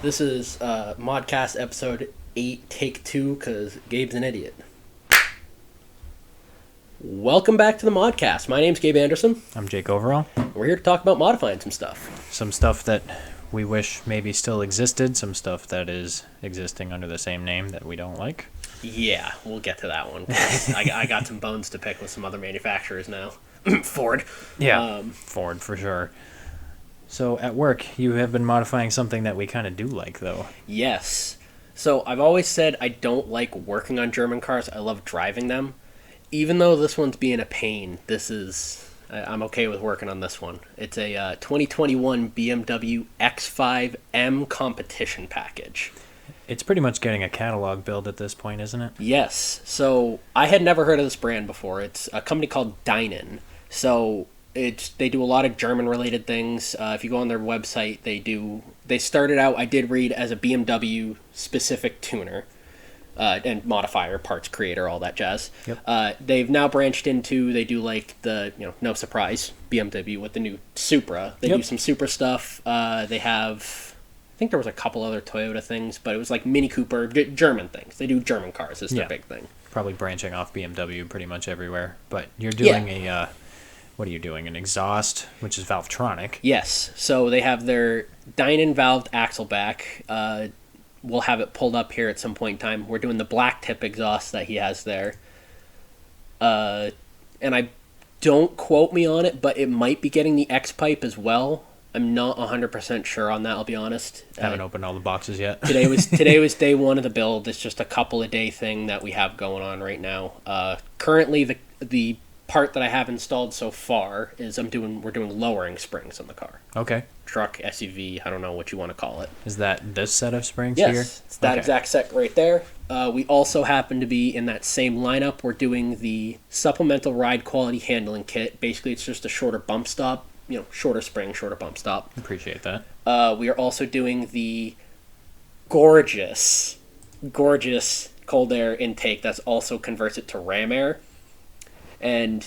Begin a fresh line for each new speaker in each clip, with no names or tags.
This is Modcast episode 8, take 2, because Gabe's an idiot. Welcome back to the Modcast. My name's Gabe Anderson.
I'm Jake Overall.
We're here to talk about modifying some stuff.
Some stuff that we wish maybe still existed, some stuff that is existing under the same name that we don't like.
Yeah, we'll get to that one. I got some bones to pick with some other manufacturers now. Ford.
Yeah, Ford for sure. So at work, you have been modifying something that we kind of do like, though.
Yes. So I've always said I don't like working on German cars. I love driving them. Even though this one's being a pain, I'm okay with working on this one. It's a 2021 BMW X5M competition package.
It's pretty much getting a catalog build at this point, isn't it? Yes.
So I had never heard of this brand before. It's a company called Dynan. So they do a lot of German-related things. If you go on their website, they started out, I did read, as a BMW-specific tuner and modifier, parts creator, all that jazz.
Yep.
They've now branched into, they do like the, no surprise, BMW with the new Supra. They do some Supra stuff. They have, I think there was a couple other Toyota things, but it was like Mini Cooper, German things. They do German cars is their big thing.
Probably branching off BMW pretty much everywhere. But you're doing what are you doing? An exhaust, which is Valvetronic.
Yes. So they have their Dynan valved axle back. We'll have it pulled up here at some point in time. We're doing the black tip exhaust that he has there. And I don't quote me on it, but it might be getting the X-pipe as well. I'm not 100% sure on that, I'll be honest.
Haven't opened all the boxes yet.
Today was day one of the build. It's just a couple of day thing that we have going on right now. Currently, the part that I have installed so far is we're doing lowering springs on the car.
Okay.
Truck, SUV, I don't know what you want to call it.
Is that this set of springs here?
Yes, it's that exact set right there. We also happen to be in that same lineup. We're doing the supplemental ride quality handling kit. Basically, it's just a shorter bump stop, shorter spring, shorter bump stop.
Appreciate that.
We are also doing the gorgeous cold air intake that's also converts it to ram air. And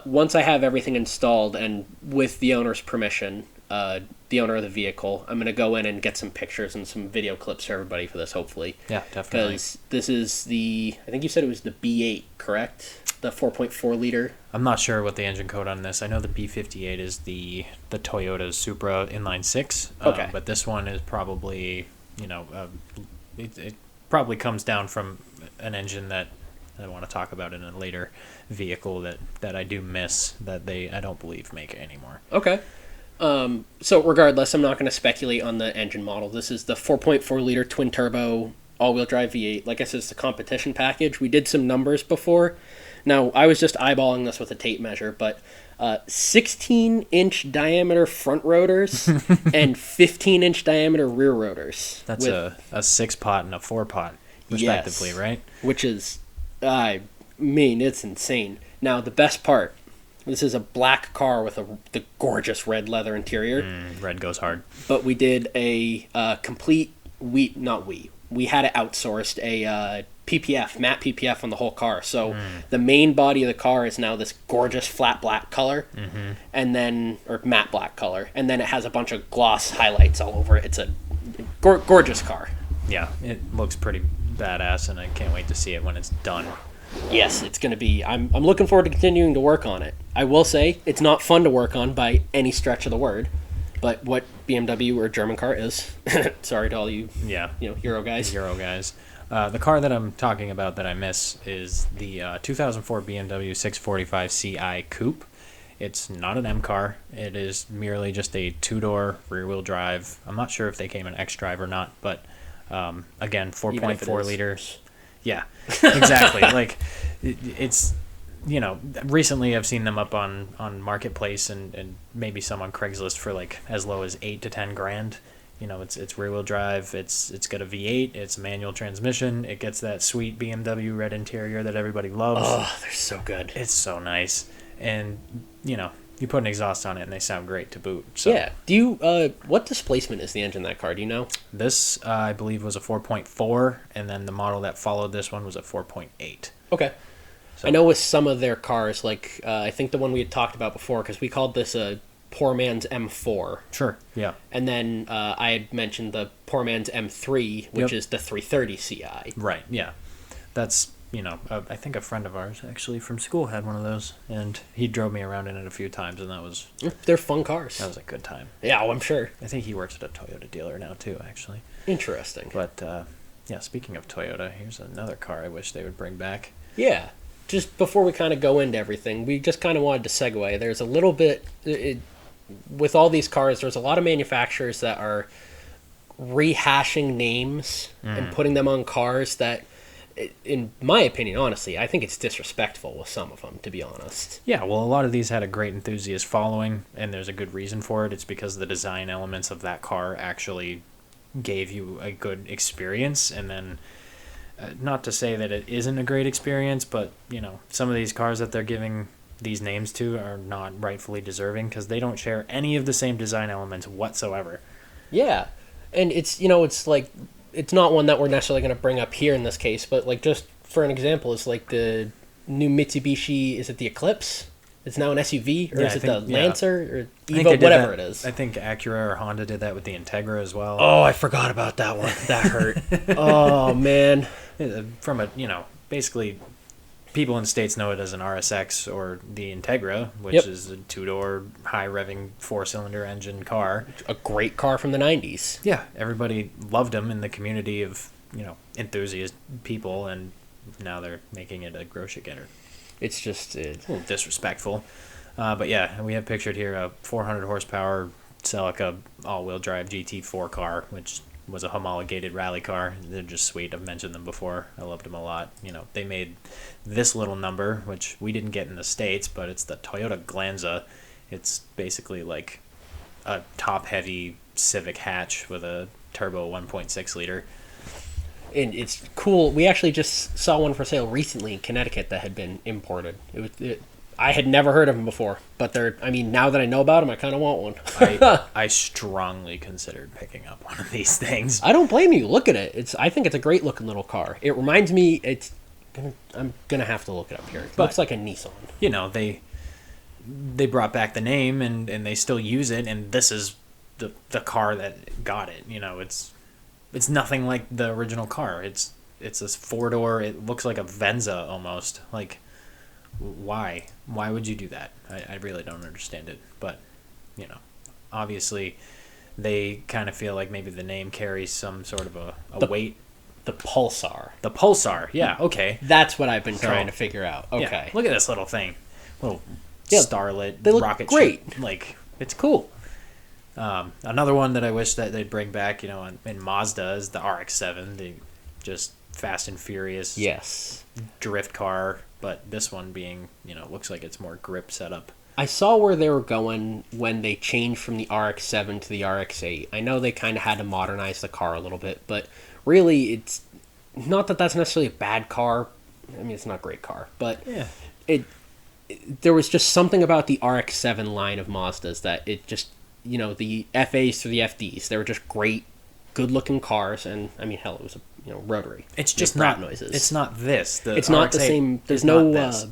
once I have everything installed and with the owner's permission, the owner of the vehicle, I'm going to go in and get some pictures and some video clips for everybody for this, hopefully.
Yeah, definitely.
Because this is I think you said it was the B8, correct? The 4.4 liter.
I'm not sure what the engine code on this. I know the B58 is the Toyota Supra inline 6.
Okay.
But this one is probably, it probably comes down from an engine that I want to talk about in a later vehicle that I do miss that I don't believe make it anymore.
Okay. So regardless, I'm not going to speculate on the engine model. This is the 4.4 liter twin turbo all-wheel drive V8. Like I said, it's the competition package. We did some numbers before. Now, I was just eyeballing this with a tape measure, but 16-inch diameter front rotors and 15-inch diameter rear rotors.
That's a 6-pot and a 4-pot, respectively,
yes,
right?
Which is, it's insane. Now, the best part, this is a black car with the gorgeous red leather interior.
Red goes hard.
But we did a complete, we had it outsourced, a PPF, matte PPF on the whole car. So the main body of the car is now this gorgeous flat black color, and then, or matte black color, and then it has a bunch of gloss highlights all over it. It's a gorgeous car.
Yeah, it looks pretty badass, and I can't wait to see it when it's done.
Yes, it's going to be. I'm looking forward to continuing to work on it. I will say it's not fun to work on by any stretch of the word, but what BMW or German car is. Sorry to all you, Euro guys.
Euro guys. The car that I'm talking about that I miss is the 2004 BMW 645 Ci Coupe. It's not an M car. It is merely just a two-door rear-wheel drive. I'm not sure if they came in X-Drive or not, but again, 4.4 liters. Yeah, exactly. Like, it's, recently I've seen them up on Marketplace and maybe some on Craigslist for like as low as $8,000 to $10,000. It's rear-wheel drive. It's got a V8. It's a manual transmission. It gets that sweet BMW red interior that everybody loves.
Oh, they're so good.
It's so nice, and you put an exhaust on it and they sound great to boot. So.
Yeah. Do you what displacement is the engine in that car? Do you know?
This I believe was a 4.4, and then the model that followed this one was a 4.8.
Okay. So. I know with some of their cars, like I think the one we had talked about before, because we called this a poor man's M4.
Sure. Yeah.
And then I had mentioned the poor man's M3, which
Yep.
is the 330 Ci.
Right. Yeah. That's, I think a friend of ours actually from school had one of those, and he drove me around in it a few times, and that was
They're fun cars.
a good time.
Yeah, I'm sure.
I think he works at a Toyota dealer now too, actually.
Interesting.
But yeah, speaking of Toyota, here's another car I wish they would bring back.
Yeah. Just before we kind of go into everything, we just kind of wanted to segue. There's a little bit, with all these cars, there's a lot of manufacturers that are rehashing names and putting them on cars that, in my opinion, honestly, I think it's disrespectful with some of them, to be honest.
Yeah, well, a lot of these had a great enthusiast following, and there's a good reason for it. It's because the design elements of that car actually gave you a good experience, and then not to say that it isn't a great experience, but some of these cars that they're giving these names to are not rightfully deserving because they don't share any of the same design elements whatsoever.
Yeah, and it's like, it's not one that we're necessarily going to bring up here in this case, but like, just for an example, it's like the new Mitsubishi, is it the Eclipse? It's now an SUV, or
Yeah,
is
I
it
think-
the
yeah.
Lancer, or
I think they
Evo,
did
whatever
that-
it is.
I think Acura or Honda did that with the Integra as well.
Oh, I forgot about that one. That hurt. Oh, man.
From basically people in the States know it as an RSX or the Integra, which
Yep.
is a two-door, high-revving, four-cylinder engine car.
A great car from the 90s.
Yeah, everybody loved them in the community of, enthusiast people, and now they're making it a grocery-getter.
It's just...
A little disrespectful. But yeah, we have pictured here a 400 horsepower Celica all-wheel drive GT4 car, which was a homologated rally car. They're just sweet. I've mentioned them before. I loved them a lot. They made this little number, which we didn't get in the States, but it's the Toyota Glanza. It's basically like a top-heavy Civic hatch with a turbo 1.6 liter.
And it's cool. We actually just saw one for sale recently in Connecticut that had been imported. I had never heard of them before, but now that I know about them, I kind of want one.
I strongly considered picking up one of these things.
I don't blame you. Look at it. I think it's a great looking little car. It reminds me. I'm gonna have to look it up here. It looks like a Nissan.
They brought back the name and they still use it, and this is the car that got it. It's nothing like the original car. It's this 4-door. It looks like a Venza almost. Like, why would you do that? I really don't understand it. But obviously they kind of feel like maybe the name carries some sort of a weight.
The Pulsar.
Yeah, okay.
That's what I've been trying to figure out. Okay.
Yeah, look at this little thing. Little
Yeah,
starlit
they look
rocket
great.
ship. Like, it's cool. Another one that I wish that they'd bring back, in Mazda is the RX-7. The just Fast and Furious
Yes.
drift car, but this one being, looks like it's more grip setup.
I saw where they were going when they changed from the RX-7 to the RX-8. I know they kind of had to modernize the car a little bit, but really, it's not that that's necessarily a bad car. I mean, it's not a great car, but
Yeah.
there was just something about the RX-7 line of Mazdas that it just, the FAs through the FDs, they were just great, good-looking cars, and I mean, hell, it was a rotary.
It's just
Make
not
crap noises.
It's not this.
It's not the
RX-8
same. There's
is not
no.
this.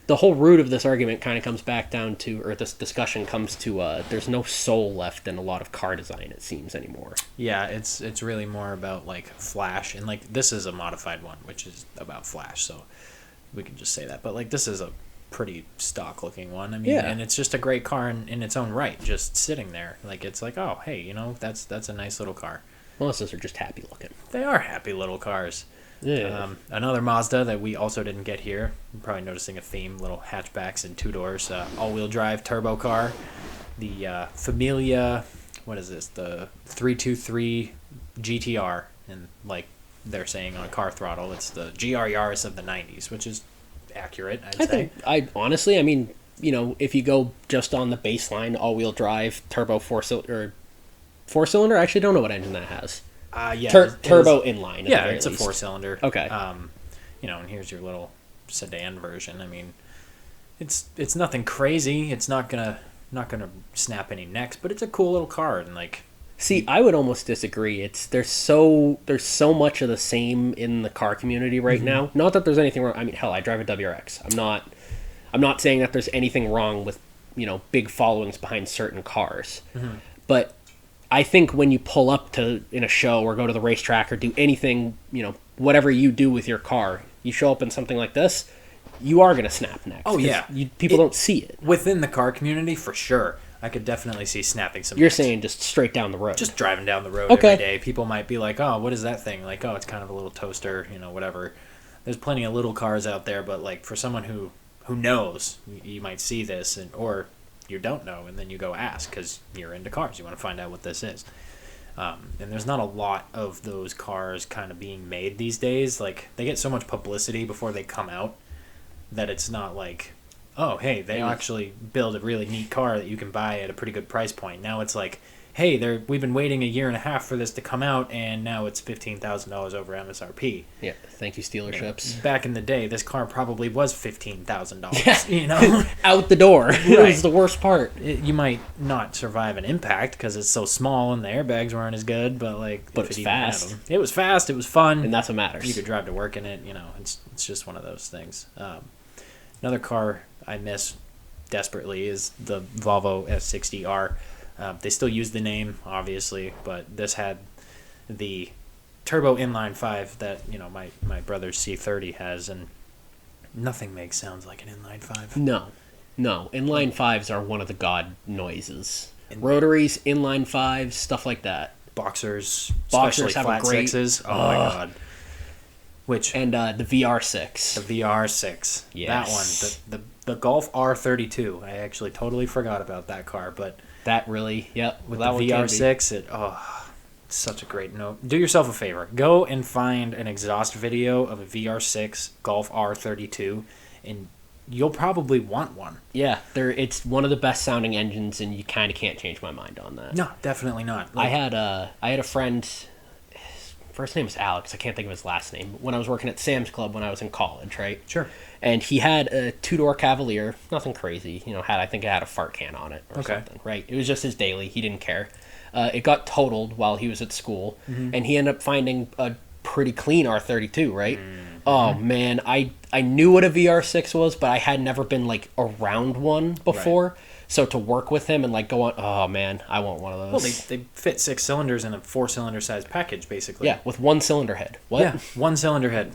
The whole root of this argument kind of comes back down to, or this discussion comes to, there's no soul left in a lot of car design, it seems, anymore.
Yeah, it's really more about like flash, and like this is a modified one, which is about flash, so we can just say that. But like this is a pretty stock looking one. I mean,
Yeah.
and it's just a great car in its own right, just sitting there. Like it's like, oh hey, that's a nice little car.
Most of us are just happy looking.
They are happy little cars.
Yeah.
Another Mazda that we also didn't get here. You're probably noticing a theme: little hatchbacks and 2 doors, all-wheel drive turbo car. The Familia, what is this? The 323 GTR, and like they're saying on Car Throttle, it's the GR Yaris of the '90s, which is accurate. I'd say.
Honestly, I mean, if you go just on the baseline all-wheel drive turbo four-cylinder. I actually don't know what engine that has.
Yeah,
Turbo inline.
Yeah, it's a 4-cylinder.
Okay.
And here's your little sedan version. I mean, it's nothing crazy. It's not gonna snap any necks, but it's a cool little car, and like.
See, I would almost disagree. There's so much of the same in the car community right now. Not that there's anything wrong. I mean, hell, I drive a WRX. I'm not saying that there's anything wrong with big followings behind certain cars. But I think when you pull up to in a show or go to the racetrack or do anything, whatever you do with your car, you show up in something like this, you are going to snap necks.
Oh, yeah.
People don't see it.
Within the car community, for sure. I could definitely see snapping some
You're
necks.
saying just straight down the road.
Just driving down the road
Okay.
every day. People might be like, oh, what is that thing? Like, oh, it's kind of a little toaster, whatever. There's plenty of little cars out there, but like for someone who knows, you might see this, or you don't know, and then you go ask because you're into cars. You want to find out what this is. And there's not a lot of those cars kind of being made these days. Like, they get so much publicity before they come out that it's not like, oh, hey, they actually build a really neat car that you can buy at a pretty good price point. Now it's like, hey, we've been waiting a year and a half for this to come out, and now it's $15,000 over MSRP.
Yeah, thank you, dealerships.
Back in the day, this car probably was $15,000.
Out the door. It was the worst part.
You might not survive an impact because it's so small and the airbags weren't as good, but
it was fast.
It was fast. It was fun,
and that's what matters.
You could drive to work in it. It's just one of those things. Another car I miss desperately is the Volvo S60R. They still use the name, obviously, but this had the turbo inline 5 that my brother's C30 has, and nothing makes sounds like an inline 5.
No, inline 5s are one of the god noises. Rotaries, inline 5s, stuff like that.
Boxers especially
have
flat
a great.
Sixes. Oh my god!
And the VR6.
The VR6.
Yes.
That one. The Golf R32. I actually totally forgot about that car, but
that really, yep.
With
that
the VR6, it's such a great note. Do yourself a favor. Go and find an exhaust video of a VR6 Golf R32, and you'll probably want one.
Yeah, it's one of the best sounding engines, and you kind of can't change my mind on that.
No, definitely not.
I had a friend. His first name was Alex. I can't think of his last name. When I was working at Sam's Club when I was in college, right?
Sure.
And he had a 2-door Cavalier, nothing crazy. I think it had a fart can on it or something, right? It was just his daily. He didn't care. It got totaled while he was at school, and he ended up finding a pretty clean R32, right? Mm-hmm. Oh, man, I knew what a VR6 was, but I had never been, around one before. Right. So to work with him and, go on, oh, man, I want one of those.
Well, they fit 6 cylinders in a 4-cylinder size package, basically.
Yeah, with 1 cylinder head. What?
Yeah, 1 cylinder head,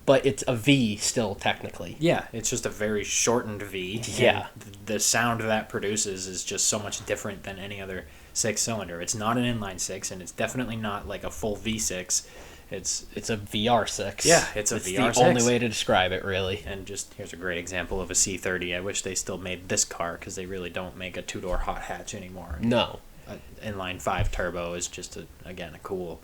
But it's a V still, technically.
Yeah, it's just a very shortened V.
Yeah.
The sound that produces is just so much different than any other 6-cylinder. It's not an inline 6, and it's definitely not a full V6. It's
a VR6.
Yeah, it's VR6.
It's the only way to describe it, really.
And just here's a great example of a C30. I wish they still made this car because they really don't make a 2-door hot hatch anymore.
No.
Inline 5 turbo is just, a cool...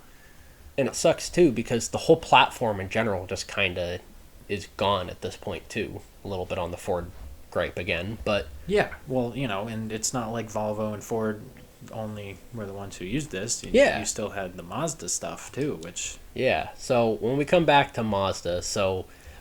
And it sucks, too, because the whole platform in general just kind of is gone at this point, too. A little bit on the Ford gripe again, but...
Yeah, well, and it's not like Volvo and Ford only were the ones who used this.
Yeah.
You still had the Mazda stuff, too, which...
Yeah, so when we come back to Mazda,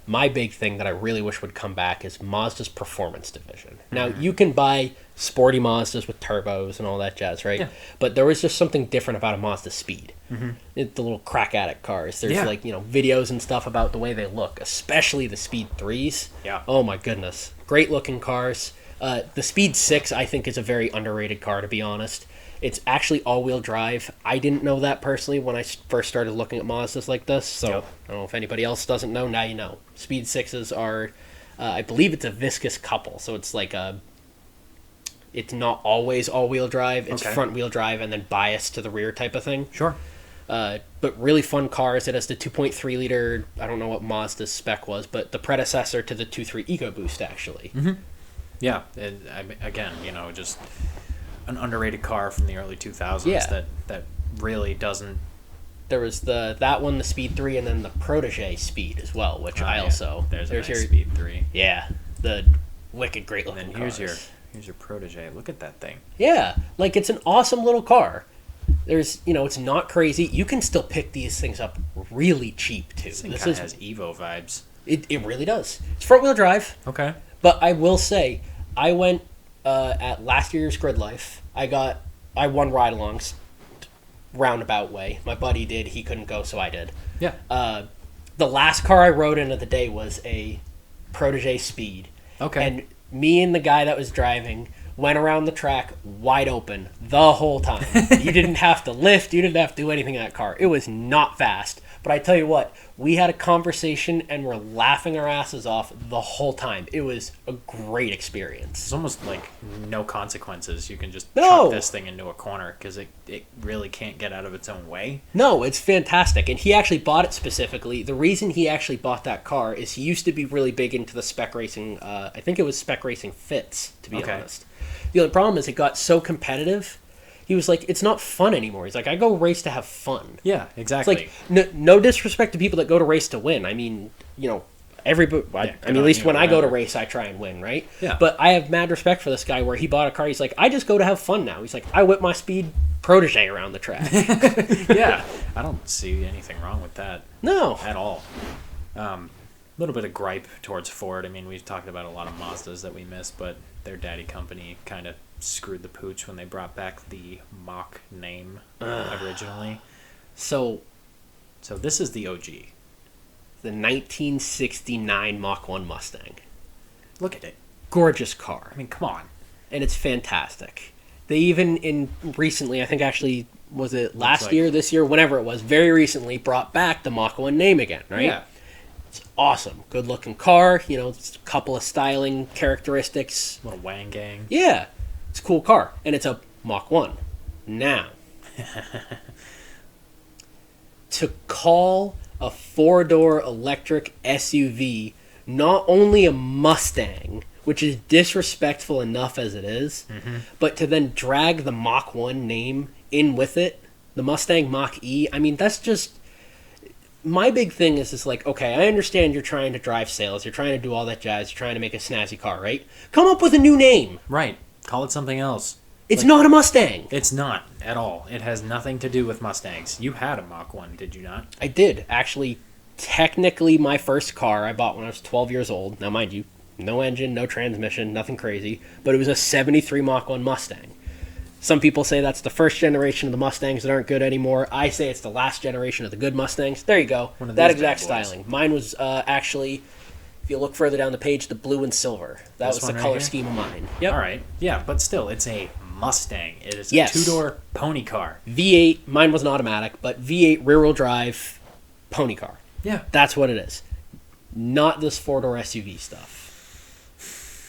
my big thing that I really wish would come back is Mazda's performance division. Now, you can buy sporty Mazdas with turbos and all that jazz, right? Yeah. But there was just something different about a Mazda Speed. Mm-hmm. The little crack addict cars. There's videos and stuff about the way they look, especially the Speed 3s.
Yeah.
Oh my goodness. Great looking cars. The Speed 6, I think, is a very underrated car, to be honest. It's actually all-wheel drive. I didn't know that personally when I first started looking at Mazdas like this, so I don't know if anybody else doesn't know. Now you know. Speed 6s are, I believe it's a viscous couple, so it's it's not always all-wheel drive. It's front-wheel drive and then biased to the rear type of thing.
Sure.
But really fun cars. It has the 2.3-liter, I don't know what Mazda's spec was, but the predecessor to the 2.3 EcoBoost, actually.
Mm-hmm. Yeah, and again, just... an underrated car from the early 2000s that really doesn't...
There was that one, the Speed 3, and then the Protege Speed as well, which I also...
There's your Speed 3.
Yeah, the wicked great looking
cars. Here's your Protege. Look at that thing.
Yeah, it's an awesome little car. There's, it's not crazy. You can still pick these things up really cheap, too.
This thing kind of has Evo vibes.
It really does. It's front-wheel drive.
Okay.
But I will say, I went... at last year's Grid Life, I won ride-alongs, roundabout way. My buddy did. He couldn't go, so I did.
Yeah.
The last car I rode in of the day was a Protege Speed.
Okay.
And me and the guy that was driving went around the track wide open the whole time. You didn't have to lift. You didn't have to do anything in that car. It was not fast. But I tell you what, we had a conversation and we're laughing our asses off the whole time. It was a great experience.
It's almost like no consequences. You can just
No.
chuck this thing into a corner because it really can't get out of its own way.
No, it's fantastic. And he actually bought it specifically. The reason he actually bought that car is he used to be really big into the spec racing. I think it was spec racing fits, to be honest. The only problem is it got so competitive. He was like, it's not fun anymore. He's like, I go race to have fun.
Yeah,
It's
exactly.
like, no disrespect to people that go to race to win. I mean, everybody. At least when I go to race, I try and win, right?
Yeah.
But I have mad respect for this guy where he bought a car. He's like, I just go to have fun now. He's like, I whip my speed protege around the track.
Yeah, I don't see anything wrong with that.
No.
At all. A little bit of gripe towards Ford. I mean, we've talked about a lot of Mazdas that we missed, but their daddy company kind of screwed the pooch when they brought back the Mach name originally.
So
this is the OG.
the 1969 Mach 1 Mustang.
Look at it.
Gorgeous car.
I mean, come on.
And it's fantastic. They even recently, I think actually, was it last year, this year, whenever it was, very recently brought back the Mach 1 name again, right?
Yeah.
It's awesome. Good looking car, it's a couple of styling characteristics.
Little Wang Gang.
Yeah. It's a cool car. And it's a Mach 1. Now, to call a four-door electric SUV not only a Mustang, which is disrespectful enough as it is, but to then drag the Mach 1 name in with it, the Mustang Mach-E, I mean, that's just... My big thing is like, okay, I understand you're trying to drive sales, you're trying to do all that jazz, you're trying to make a snazzy car, right? Come up with a new name.
Right. Call it something else.
It's not a Mustang.
It's not at all. It has nothing to do with Mustangs. You had a Mach 1, did you not?
I did. Actually, technically my first car I bought when I was 12 years old. Now, mind you, no engine, no transmission, nothing crazy. But it was a 73 Mach 1 Mustang. Some people say that's the first generation of the Mustangs that aren't good anymore. I say it's the last generation of the good Mustangs. There you go. That exact
bad boys.
styling. Mine was actually, if you look further down the page, the blue and silver. That
This
was the
one right
color
here?
scheme of mine. Yep.
All right. Yeah, but still, it's a Mustang. It is a
Yes.
two-door pony car.
V8, mine was an automatic, but V8 rear-wheel drive pony car.
Yeah.
That's what it is. Not this four-door SUV stuff.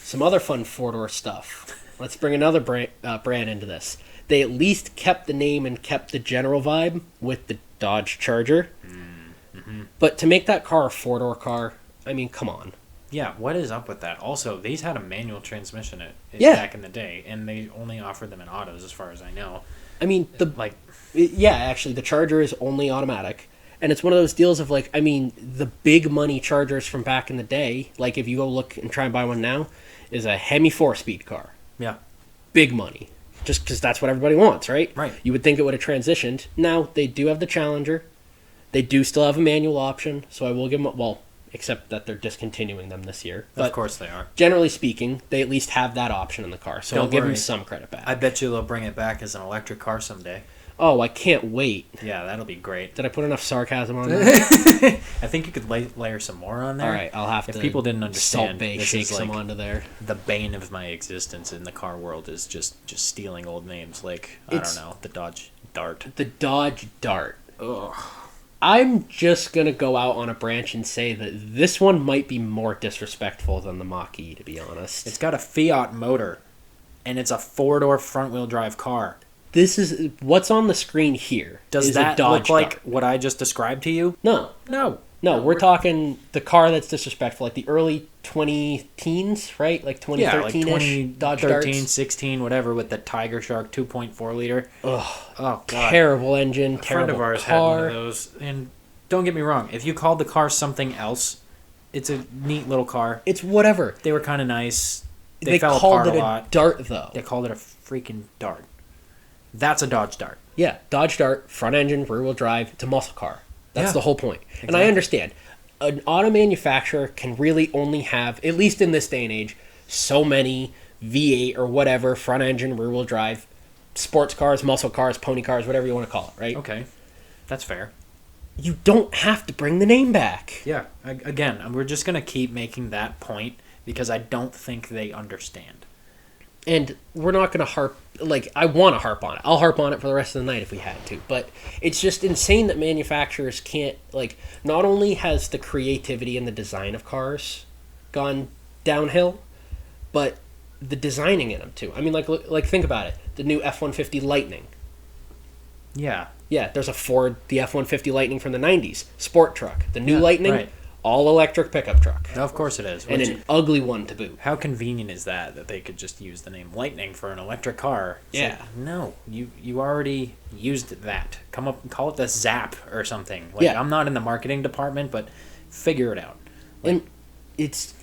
Some other fun four-door stuff. Let's bring another brand into this. They at least kept the name and kept the general vibe with the Dodge Charger. But to make that car a four-door car, I mean, come on.
Yeah, what is up with that? Also, these had a manual transmission
Yeah.
back in the day, and they only offered them in autos, as far as I know.
I mean, actually, the Charger is only automatic. And it's one of those deals of, like, I mean, the big money Chargers from back in the day, like, if you go look and try and buy one now, is a Hemi 4-speed car.
Yeah.
Big money. Just because that's what everybody wants, right?
Right.
You would think it would have transitioned. Now, they do have the Challenger. They do still have a manual option, so I will give them... Well, except that they're discontinuing them this year. But
Of course they are.
generally speaking, they at least have that option in the car, so
Don't
I'll give them
worry.
some credit back.
I bet you they'll bring it back as an electric car someday.
Oh, I can't wait.
Yeah, that'll be great.
Did I put enough sarcasm on that?
I think you could layer some more on there.
All right, I'll have
If
to...
people didn't
Salt
understand,
Bay
this
shake
is
some
like
onto there.
the bane of my existence in the car world is just stealing old names like,
It's-
I don't know, the Dodge Dart.
The Dodge Dart.
Ugh.
I'm just going to go out on a branch and say that this one might be more disrespectful than the Mach-E, to be honest.
It's got a Fiat motor, and it's a four-door front-wheel drive car.
This is... What's on the screen here
Does
is a
that
Dodge
look like
Dart.
what I just described to you?
No.
No.
No, we're talking the car that's disrespectful, like the early 20-teens, right? Like 2013-ish
Yeah, like
Dodge
2013,
Darts.
16, whatever, with the Tiger Shark 2.4 liter.
Ugh,
Oh, God.
terrible engine,
A friend
terrible
of ours had one
car.
of those. And don't get me wrong, if you called the car something else, it's a neat little car.
It's whatever.
They were kind of nice.
They
fell
called
apart
it
a
a
lot.
Dart, though.
They called it a freaking Dart. That's a Dodge Dart.
Yeah, Dodge Dart, front engine, rear wheel drive. It's a muscle car. That's
Yeah,
the whole point. And
exactly.
I understand. An auto manufacturer can really only have, at least in this day and age, so many V8 or whatever, front engine, rear wheel drive, sports cars, muscle cars, pony cars, whatever you want to call it, right?
Okay. That's fair.
You don't have to bring the name back.
Yeah. Again, we're just going to keep making that point because I don't think they understand.
And we're not going to harp, like, I want to harp on it. I'll harp on it for the rest of the night if we had to. But it's just insane that manufacturers can't, like, not only has the creativity and the design of cars gone downhill, but the designing in them, too. I mean, like think about it. The new F-150 Lightning.
Yeah.
Yeah, there's a Ford, the F-150 Lightning from the 90s. Sport truck. The new
Yeah,
Lightning,
right.
all-electric pickup truck.
Of course it is.
And an ugly one to boot.
How convenient is that they could just use the name Lightning for an electric car? It's
Yeah.
like, no, you already used that. Come up, call it the Zap or something. Like,
Yeah.
I'm not in the marketing department, but figure it out.
And it's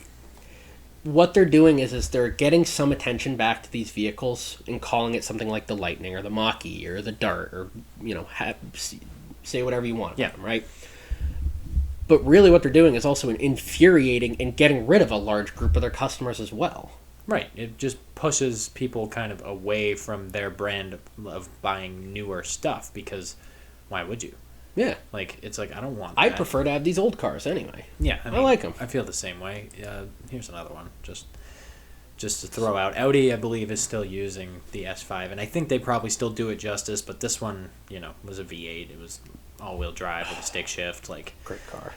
what they're doing is they're getting some attention back to these vehicles and calling it something like the Lightning or the Mach-E or the Dart or, say whatever you want about them, right? But really what they're doing is also infuriating and getting rid of a large group of their customers as well.
Right. It just pushes people kind of away from their brand of buying newer stuff because why would you?
Yeah.
Like, it's like, I don't want that.
I prefer to have these old cars anyway.
Yeah.
I like them.
I feel the same way. Here's another one. Just to throw out. Audi, I believe, is still using the S5, and I think they probably still do it justice, but this one, was a V8. It was all-wheel drive with a stick shift. Like,
Great car.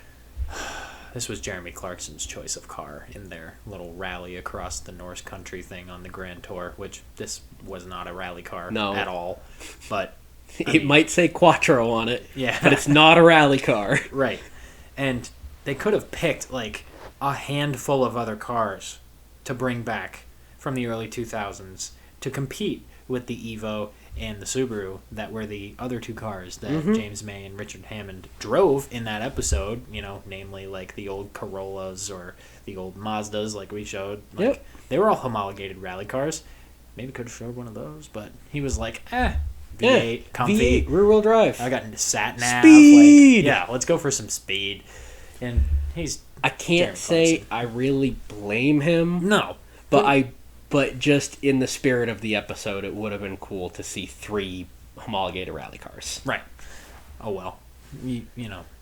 this was Jeremy Clarkson's choice of car in their little rally across the Norse country thing on the Grand Tour, which this was not a rally car at all. But
It might say Quattro on it,
yeah,
but it's not a rally car.
Right. And they could have picked, like, a handful of other cars to bring back from the early 2000s to compete with the Evo and the Subaru that were the other two cars that James May and Richard Hammond drove in that episode, namely, like, the old Corollas or the old Mazdas, like we showed. Like, They were all homologated rally cars. Maybe could have showed one of those, but he was like, V8, comfy.
V8, rear-wheel drive.
I got into sat nav.
Speed!
Like, let's go for some speed. And
I can't say I really blame him.
No.
But just in the spirit of the episode, it would have been cool to see 3 homologated rally cars.
Right. Oh, well.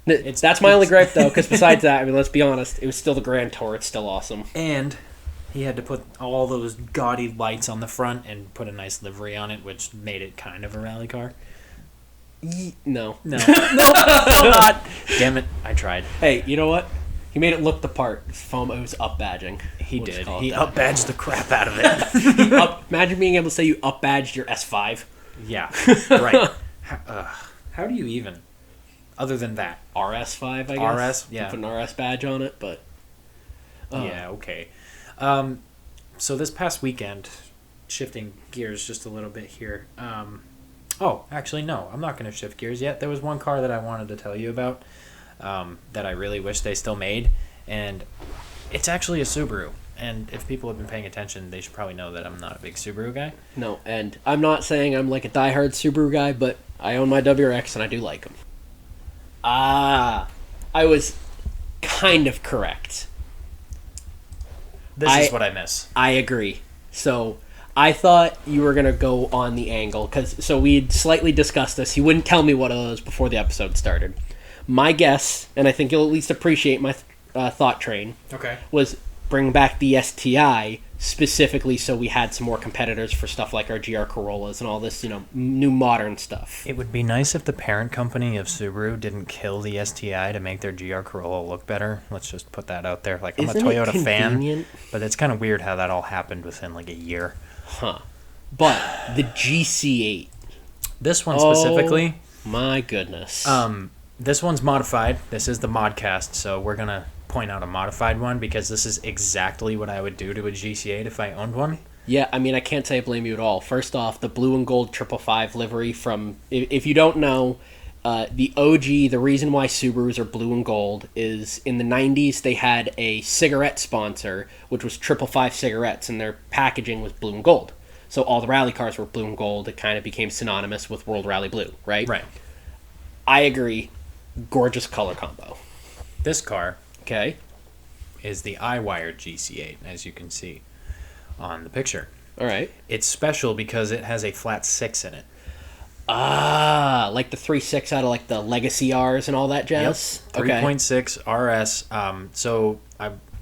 That's my only gripe, though, because besides that, I mean, let's be honest, it was still the Grand Tour. It's still awesome.
And he had to put all those gaudy lights on the front and put a nice livery on it, which made it kind of a rally car.
No.
No. No. Damn it. I tried.
Hey, you know what? He made it look the part. It was up-badging.
He did. He up-badged the crap out of it.
Imagine being able to say you up-badged your S5.
Yeah. Right. How do you even? Other than that.
RS5, I guess.
RS, yeah.
Put an RS badge on it, but...
Yeah, okay. So this past weekend, shifting gears just a little bit here. Actually, no. I'm not going to shift gears yet. There was one car that I wanted to tell you about that I really wish they still made, and it's actually a Subaru. And if people have been paying attention, they should probably know that I'm not a big Subaru guy.
No, and I'm not saying I'm like a diehard Subaru guy, but I own my WRX and I do like them. I was kind of correct.
This is what I miss.
I agree. So I thought you were going to go on the angle, so we'd slightly discussed this. You wouldn't tell me what it was before the episode started. My guess, and I think you'll at least appreciate my thought train, was bring back the STI specifically so we had some more competitors for stuff like our GR Corollas and all this, new modern stuff.
It would be nice if the parent company of Subaru didn't kill the STI to make their GR Corolla look better. Let's just put that out there. Like, I'm
Isn't
a Toyota
it
fan, but it's kind of weird how that all happened within like a year.
Huh. But the GC8.
This one specifically.
My goodness.
This one's modified. This is the Modcast, so we're going to point out a modified one because this is exactly what I would do to a GC8 if I owned one.
Yeah, I mean, I can't say I blame you at all. First off, the blue and gold 555 livery from... If you don't know, the OG, the reason why Subarus are blue and gold is in the 90s they had a cigarette sponsor, which was 555 cigarettes, and their packaging was blue and gold. So all the rally cars were blue and gold. It kind of became synonymous with World Rally Blue, right?
Right.
I agree. Gorgeous color combo.
This car...
Okay.
Is the I-wired GC8, as you can see on the picture.
All right.
It's special because it has a flat 6 in it.
Ah, like the 3.6 out of like the Legacy Rs and all that jazz?
Yep. 3.6 RS. So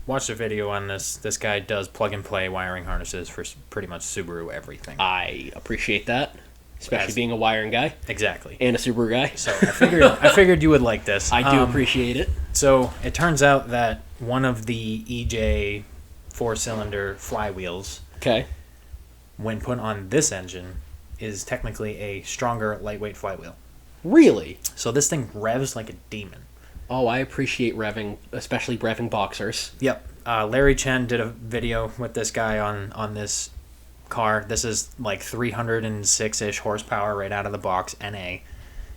watched a video on this. This guy does plug-and-play wiring harnesses for pretty much Subaru everything.
I appreciate that, especially
As-
being a wiring guy
Exactly.
and a Subaru guy.
So I figured you would like this.
I do appreciate it.
So it turns out that one of the EJ 4-cylinder flywheels,
Okay.
when put on this engine, is technically a stronger lightweight flywheel.
Really?
So this thing revs like a demon.
Oh, I appreciate revving, especially revving boxers.
Yep. Larry Chen did a video with this guy on this car. This is like 306-ish horsepower right out of the box, NA.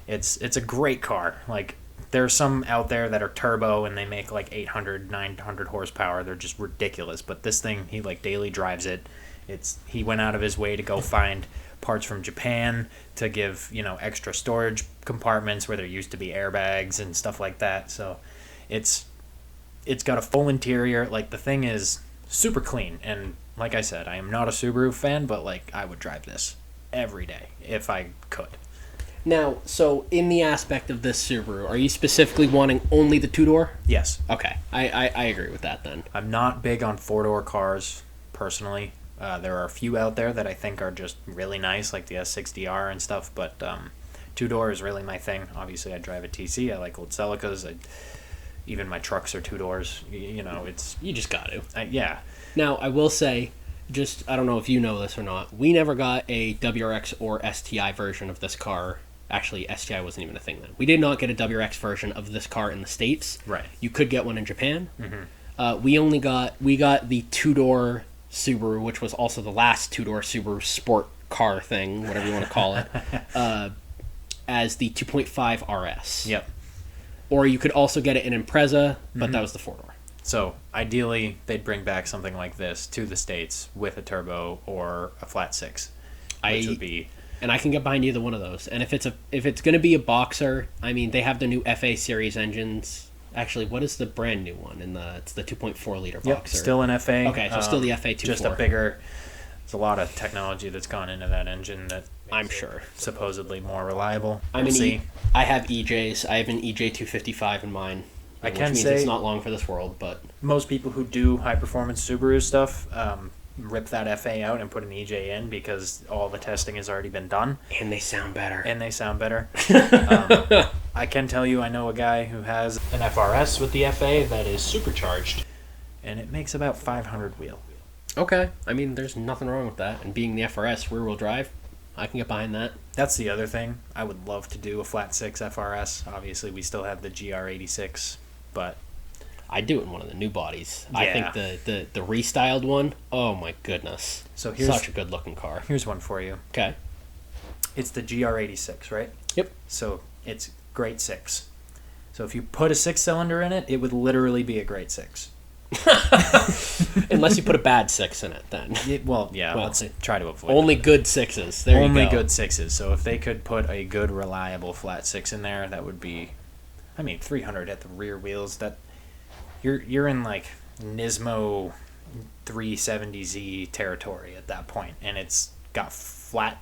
It's a great car. Like, there's some out there that are turbo and they make like 800, 900 horsepower. They're just ridiculous. But this thing, he like daily drives it. He went out of his way to go find parts from Japan to give, extra storage compartments where there used to be airbags and stuff like that. So it's got a full interior. Like, the thing is super clean. And like I said, I am not a Subaru fan, but like, I would drive this every day if I could.
Now, so in the aspect of this Subaru, are you specifically wanting only the two-door?
Yes.
Okay, I agree with that then.
I'm not big on four-door cars, personally. There are a few out there that I think are just really nice, like the S60R and stuff, but two-door is really my thing. Obviously, I drive a TC. I like old Celicas. Even my trucks are two doors. It's...
You just got to.
Yeah.
Now, I will say, I don't know if you know this or not, we never got a WRX or STI version of this car. Actually, STI wasn't even a thing then. We did not get a WRX version of this car in the States.
Right.
You could get one in Japan. Mm-hmm. We got the two-door Subaru, which was also the last two-door Subaru sport car thing, whatever you want to call it, as the 2.5 RS.
Yep.
Or you could also get it in Impreza, but that was the four-door.
So, ideally, they'd bring back something like this to the States with a turbo or a flat six, which would be...
And I can get behind either one of those. And if it's going to be a boxer, I mean, they have the new FA series engines. Actually, what is the brand new one? It's the 2.4 liter boxer.
Yep, still an FA.
Okay, so still the FA 2.4.
Just a bigger... There's a lot of technology that's gone into that engine that
I'm sure
supposedly more reliable.
I have EJs. I have an EJ 255 in mine.
I
which
can
means
say
it's not long for this world, but
most people who do high performance Subaru stuff rip that FA out and put an EJ in because all the testing has already been done.
And they sound better.
I can tell you, I know a guy who has an FRS with the FA that is supercharged, and it makes about 500 wheel.
Okay. I mean, there's nothing wrong with that. And being the FRS rear-wheel drive, I can get behind that.
That's the other thing. I would love to do a flat six FRS. Obviously, we still have the GR86, but...
I'd do it in one of the new bodies.
Yeah.
I think the restyled one, oh my goodness.
So here's
such a good looking car.
Here's one for you.
Okay.
It's the GR86, right?
Yep.
So it's grade 6. So if you put a 6-cylinder in it, it would literally be a grade 6.
Unless you put a bad 6 in it, then.
Let's try to avoid
only
that.
good 6s. There you go.
Only good 6s. So if they could put a good, reliable flat 6 in there, that would be... 300 at the rear wheels, that... You're in like Nismo 370Z territory at that point, and it's got flat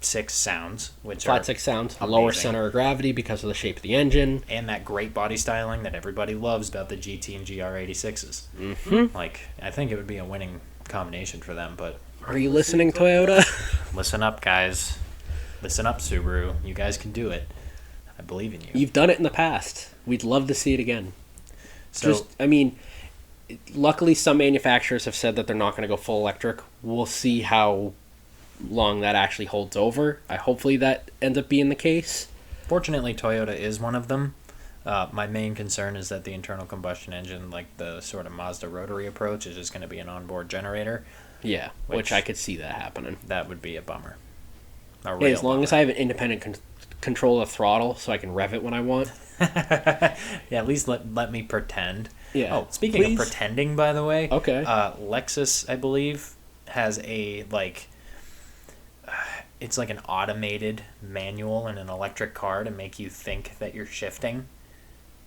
6 sounds, which
flat
are
6 sounds,
amazing.
lower center of gravity because of the shape of the engine,
and that great body styling that everybody loves about the GT and GR86s.
Mm-hmm.
Like, I think it would be a winning combination for them. But
are you listening, Toyota?
Listen up, guys. Listen up, Subaru. You guys can do it. I believe in you.
You've done it in the past. We'd love to see it again.
So,
luckily some manufacturers have said that they're not going to go full electric. We'll see how long that actually holds over. Hopefully that ends up being the case.
Fortunately, Toyota is one of them. My main concern is that the internal combustion engine, like the sort of Mazda rotary approach, is just going to be an onboard generator.
Yeah, which I could see that happening.
That would be a bummer.
As long as I have an independent control of throttle so I can rev it when I want.
Yeah, at least let me pretend.
Yeah.
Oh, speaking of pretending, by the way,
okay.
Lexus, I believe, has a it's like an automated manual in an electric car to make you think that you're shifting.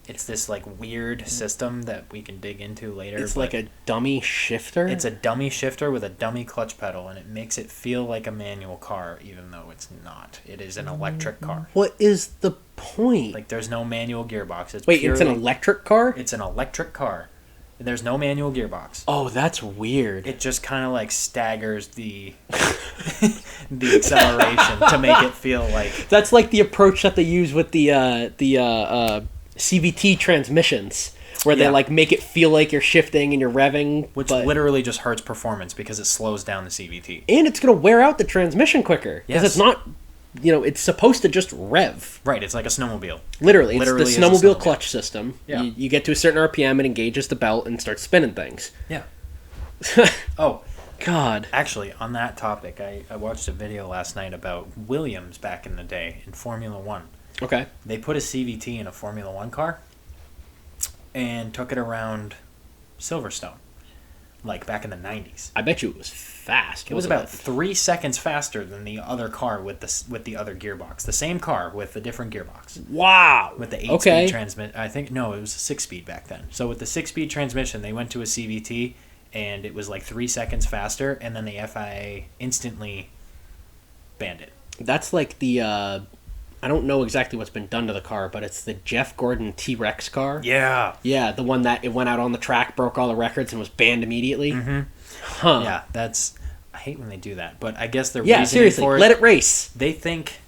It's this like weird system that we can dig into later.
It's like a dummy shifter?
It's a dummy shifter with a dummy clutch pedal, and it makes it feel like a manual car, even though it's not. It is an electric car.
What is the point?
Like, there's no manual gearbox.
It's an electric car?
It's an electric car. There's no manual gearbox.
Oh, that's weird.
It just kind of like staggers the the acceleration to make it feel like...
That's like the approach that they use with the CVT transmissions, where they like make it feel like you're shifting and you're revving,
which literally just hurts performance because it slows down the CVT.
And it's going to wear out the transmission quicker because it's not, it's supposed to just rev.
Right, it's like a snowmobile.
Literally it's the snowmobile clutch system.
Yeah.
You get to a certain RPM, it engages the belt and starts spinning things.
Yeah. Oh,
God.
Actually, on that topic, I watched a video last night about Williams back in the day in Formula One.
Okay.
They put a CVT in a Formula One car and took it around Silverstone, like back in the 90s.
I bet you it was fast.
It was about 3 seconds faster than the other car with the other gearbox. The same car with a different gearbox.
Wow.
With the 8-speed transmission. I think, no, it was a 6-speed back then. So with the 6-speed transmission, they went to a CVT, and it was like 3 seconds faster, and then the FIA instantly banned it.
That's like the... I don't know exactly what's been done to the car, but it's the Jeff Gordon T-Rex car.
Yeah.
Yeah, the one that it went out on the track, broke all the records, and was banned immediately.
Mm-hmm.
Huh.
Yeah, that's... I hate when they do that, but I guess they're
seriously,
for it.
Let it race.
They think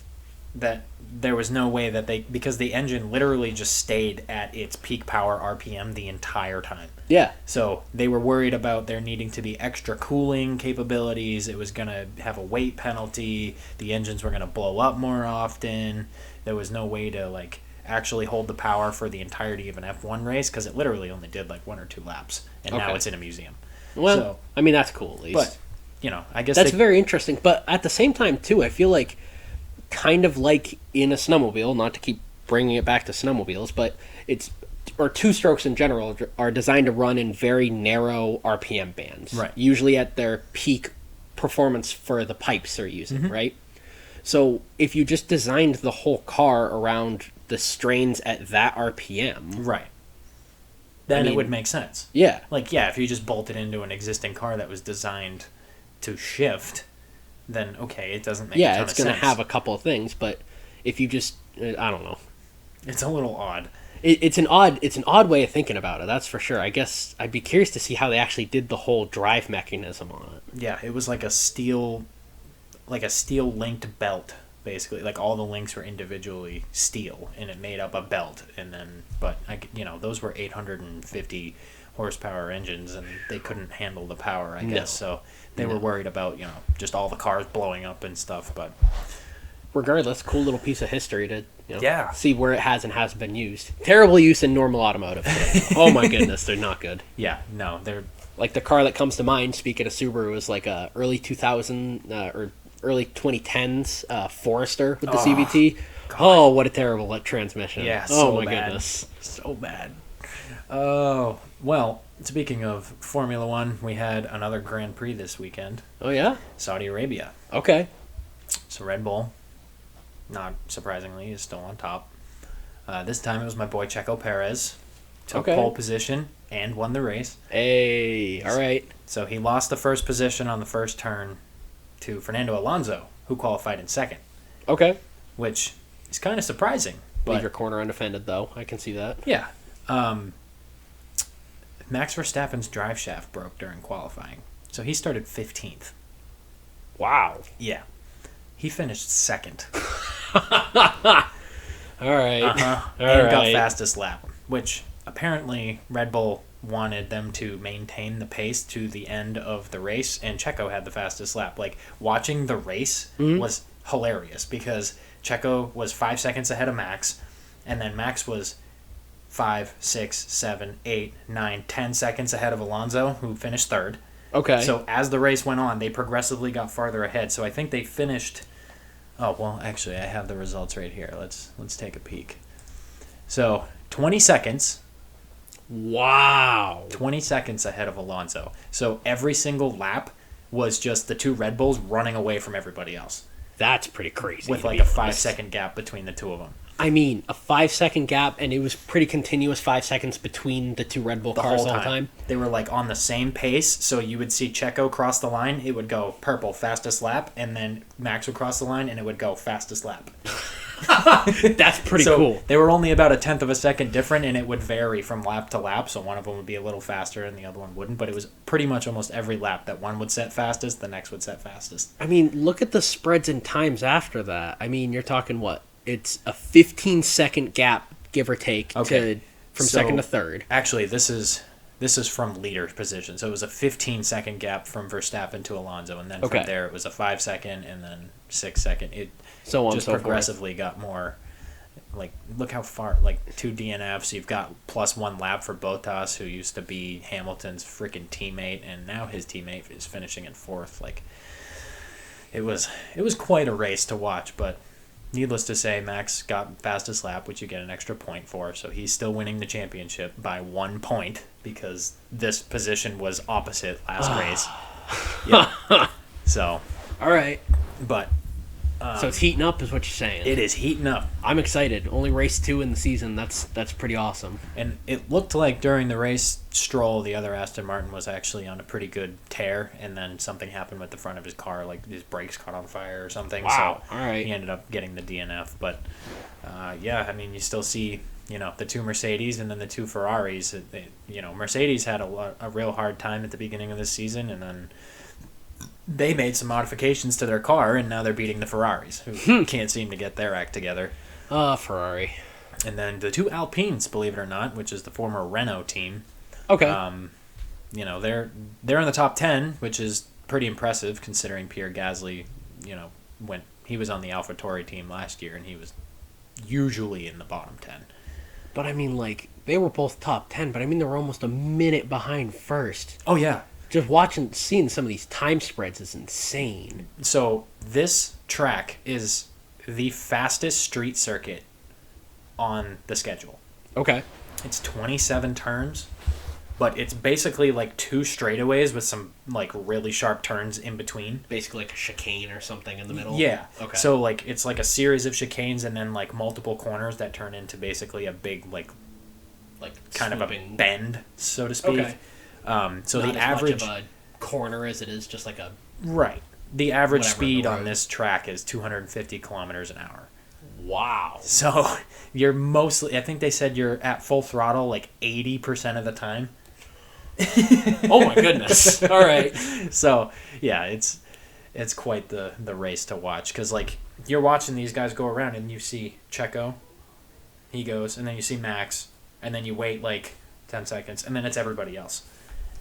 that there was no way that because the engine literally just stayed at its peak power RPM the entire time.
Yeah.
So they were worried about there needing to be extra cooling capabilities. It was going to have a weight penalty. The engines were going to blow up more often. There was no way to like actually hold the power for the entirety of an F1 race because it literally only did like 1 or 2 laps, and now it's in a museum.
Well, I mean, that's cool at least.
But, I guess
that's very interesting. But at the same time, too, I feel like kind of like in a snowmobile, not to keep bringing it back to snowmobiles, but or two-strokes in general are designed to run in very narrow RPM bands.
Right.
Usually at their peak performance for the pipes they're using, right? So if you just designed the whole car around the strains at that RPM...
Right. Then it would make sense.
Yeah.
Like, yeah, if you just bolted into an existing car that was designed to shift, then, okay, it doesn't make a ton of sense.
Yeah, it's going to have a couple of things, but if you just... I don't know.
It's a little odd.
It's an odd way of thinking about it, that's for sure. I guess I'd be curious to see how they actually did the whole drive mechanism on it.
Yeah, it was like a steel linked belt, basically. Like all the links were individually steel, and it made up a belt. And then, those were 850 horsepower engines, and they couldn't handle the power, I guess. So they were worried about, just all the cars blowing up and stuff, but...
Regardless, cool little piece of history to see where it has and hasn't been used. Terrible use in normal automotive. Oh my goodness, they're not good.
Yeah, no, they're...
Like the car that comes to mind, speaking of Subaru, was like a early 2000 or early 2010s Forester with the CVT. God. Oh, what a terrible transmission.
Yeah,
so bad. Goodness.
So bad. Oh, well, speaking of Formula One, we had another Grand Prix this weekend.
Oh, yeah?
Saudi Arabia.
Okay.
So Red Bull, not surprisingly, is still on top. This time it was my boy Checo Perez. Took pole position and won the race.
Hey, all right.
So he lost the first position on the first turn to Fernando Alonso, who qualified in second.
Okay.
Which is kind of surprising.
Leave your corner undefended, though. I can see that.
Yeah. Max Verstappen's drive shaft broke during qualifying, so he started 15th.
Wow.
Yeah. He finished second.
All right.
And got fastest lap, which apparently Red Bull wanted them to maintain the pace to the end of the race, and Checo had the fastest lap. Like, watching the race was hilarious because Checo was 5 seconds ahead of Max, and then Max was 5, 6, 7, 8, 9, 10 seconds ahead of Alonso, who finished third.
Okay.
So as the race went on, they progressively got farther ahead. So I think they finished... Oh, well, actually, I have the results right here. Let's take a peek. So, 20 seconds.
Wow.
20 seconds ahead of Alonso. So every single lap was just the two Red Bulls running away from everybody else.
That's pretty crazy.
With like a 5-second gap between the two of them.
I mean, a 5-second gap, and it was pretty continuous 5 seconds between the two Red Bull cars the whole time.
They were like on the same pace, so you would see Checo cross the line, it would go purple, fastest lap, and then Max would cross the line, and it would go fastest lap.
That's pretty cool.
They were only about a tenth of a second different, and it would vary from lap to lap. So one of them would be a little faster and the other one wouldn't. But it was pretty much almost every lap that one would set fastest, the next would set fastest.
I mean, look at the spreads and times after that. I mean, you're talking what? It's a 15-second gap, give or take, from second to third.
Actually, this is from leader position. So it was a 15-second gap from Verstappen to Alonso, and then from there it was a 5-second and then 6-second. It
so on,
just
so
progressively got more. Like, look how far, like, 2 DNFs. You've got plus 1 lap for Bottas, who used to be Hamilton's freaking teammate, and now his teammate is finishing in 4th. Like, it was quite a race to watch, but needless to say, Max got fastest lap, which you get an extra point for, so he's still winning the championship by 1 point because this position was opposite last race. Yeah. So.
All right.
But.
So it's heating up, is what you're saying.
It is heating up.
I'm excited. Only race 2 in the season. That's pretty awesome.
And it looked like during the race, Stroll, the other Aston Martin, was actually on a pretty good tear, and then something happened with the front of his car, like his brakes caught on fire or something.
Wow.
So
all right.
he ended up getting the DNF. But, yeah, I mean, you still see, the 2 Mercedes and then the 2 Ferraris. Mercedes had a real hard time at the beginning of this season, and then they made some modifications to their car, and now they're beating the Ferraris, who can't seem to get their act together.
Ferrari.
And then the 2 Alpines, believe it or not, which is the former Renault team.
Okay.
They're in the top 10, which is pretty impressive considering Pierre Gasly, when he was on the AlphaTauri team last year, and he was usually in the bottom 10.
But I mean, like, they were both top 10, but I mean, they were almost a minute behind first.
Oh, yeah.
Just seeing some of these time spreads is insane.
So this track is the fastest street circuit on the schedule.
Okay.
It's 27 turns, but it's basically like 2 straightaways with some like really sharp turns in between.
Basically like a chicane or something in the middle.
Yeah.
Okay.
So like it's like a series of chicanes and then like multiple corners that turn into basically a big like kind of a bend, so to speak.
Okay.
So
Not
the
as
average
much of a corner as it is just like a
the average speed
the
on this track is 250 kilometers an hour.
Wow.
So you're mostly, I think they said you're at full throttle like 80% of the time.
Oh my goodness. All right.
So yeah, it's quite the race to watch, because like you're watching these guys go around and you see Checo, he goes, and then you see Max, and then you wait like 10 seconds, and then it's everybody else.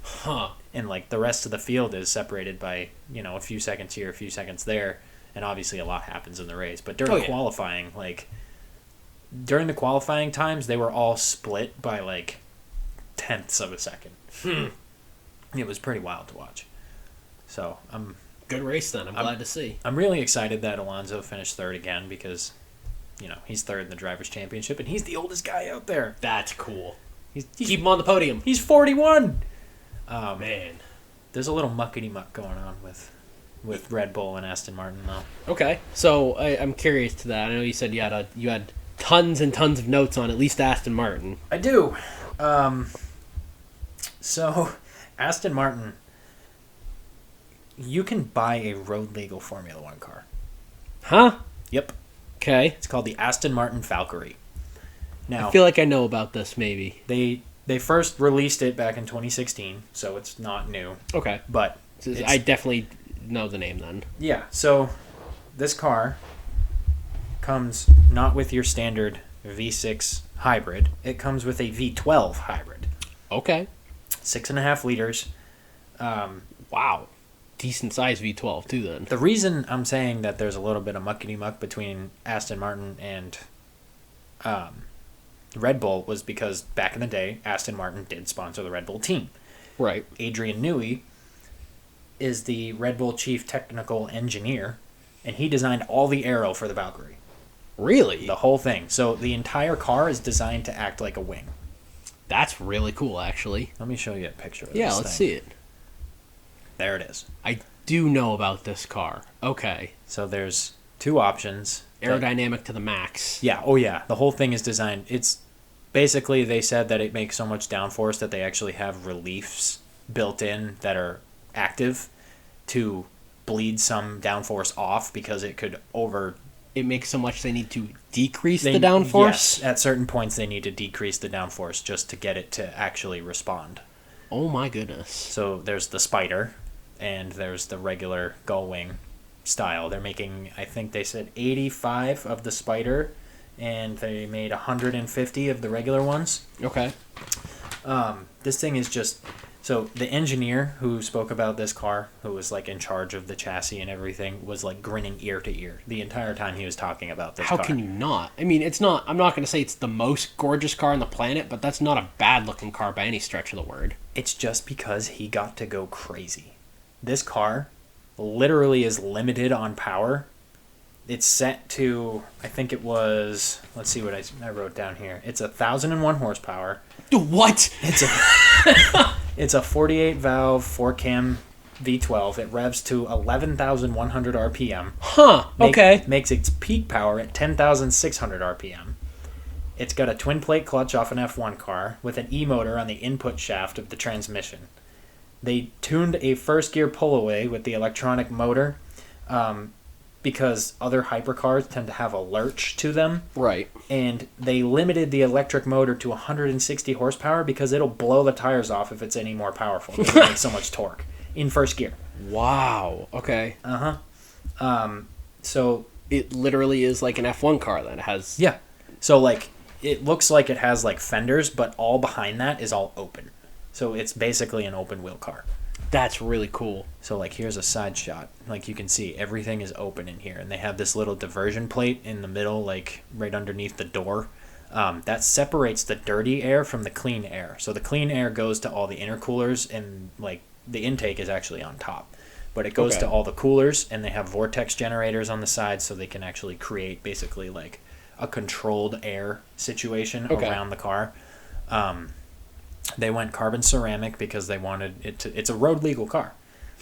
Huh.
And like the rest of the field is separated by, a few seconds here, a few seconds there, and obviously a lot happens in the race. But during qualifying, during the qualifying times, they were all split by like tenths of a second. It was pretty wild to watch. So
good race then. I'm glad to see.
I'm really excited that Alonso finished third again, because he's third in the Drivers' Championship, and he's the oldest guy out there.
That's cool.
Keep
him on the podium.
He's 41.
Man.
There's a little muckety-muck going on with Red Bull and Aston Martin, though.
Okay. So I'm curious to that. I know you said you had tons and tons of notes on at least Aston Martin.
I do. So, Aston Martin, you can buy a road-legal Formula 1 car.
Huh?
Yep.
Okay.
It's called the Aston Martin Valkyrie. Now,
I feel like I know about this, maybe.
They first released it back in 2016, so it's not new.
Okay.
But
I definitely know the name then.
Yeah, so this car comes not with your standard V6 hybrid. It comes with a V12 hybrid.
Okay.
6.5 liters.
Wow. Decent size V12 too then.
The reason I'm saying that there's a little bit of muckety-muck between Aston Martin and Red Bull was because back in the day, Aston Martin did sponsor the Red Bull team.
Right.
Adrian Newey is the Red Bull chief technical engineer, and he designed all the aero for the Valkyrie.
Really?
The whole thing. So the entire car is designed to act like a wing.
That's really cool, actually.
Let me show you a picture of this
Yeah, let's see it.
There it is.
I do know about this car. Okay.
So there's 2 options.
Aerodynamic to the max.
Yeah, oh yeah. The whole thing is designed. It's basically, they said that it makes so much downforce that they actually have reliefs built in that are active to bleed some downforce off, because it could
it makes so much they need to decrease the downforce?
Yes, at certain points they need to decrease the downforce just to get it to actually respond.
Oh my goodness.
So there's the Spider, and there's the regular gull wing style. They're making, I think they said 85 of the Spider, and they made 150 of the regular ones.
Okay.
This thing is just... So the engineer who spoke about this car, who was like in charge of the chassis and everything, was like grinning ear to ear the entire time he was talking about this car.
How can you not? I mean, it's not... I'm not going to say it's the most gorgeous car on the planet, but that's not a bad-looking car by any stretch of the word.
It's just because he got to go crazy. This car literally is limited on power. It's set to... I think it was... Let's see what I wrote down here. It's 1,001 horsepower.
What?
It's a 48 valve 4-cam V12. It revs to 11,100 RPM.
Huh, okay.
Makes its peak power at 10,600 RPM. It's got a twin plate clutch off an F1 car with an E-motor on the input shaft of the transmission. They tuned a first gear pull-away with the electronic motor because other hypercars tend to have a lurch to them.
Right.
And they limited the electric motor to 160 horsepower because it'll blow the tires off if it's any more powerful. Because it makes so much torque in first gear.
Wow. Okay.
So
it literally is like an F1 car then. It has...
Yeah. So, like, it looks like it has, like, fenders, but all behind that is all open. So it's basically an open wheel car.
That's really cool.
So, like, here's a side shot. Like, you can see everything is open in here. And they have this little diversion plate in the middle, like, right underneath the door. That separates the dirty air from the clean air. So the clean air goes to all the intercoolers, and, like, the intake is actually on top. But it goes to all the coolers, and they have vortex generators on the side so they can actually create, basically, like, a controlled air situation around the car. They went carbon ceramic because they wanted it to... It's a road legal car.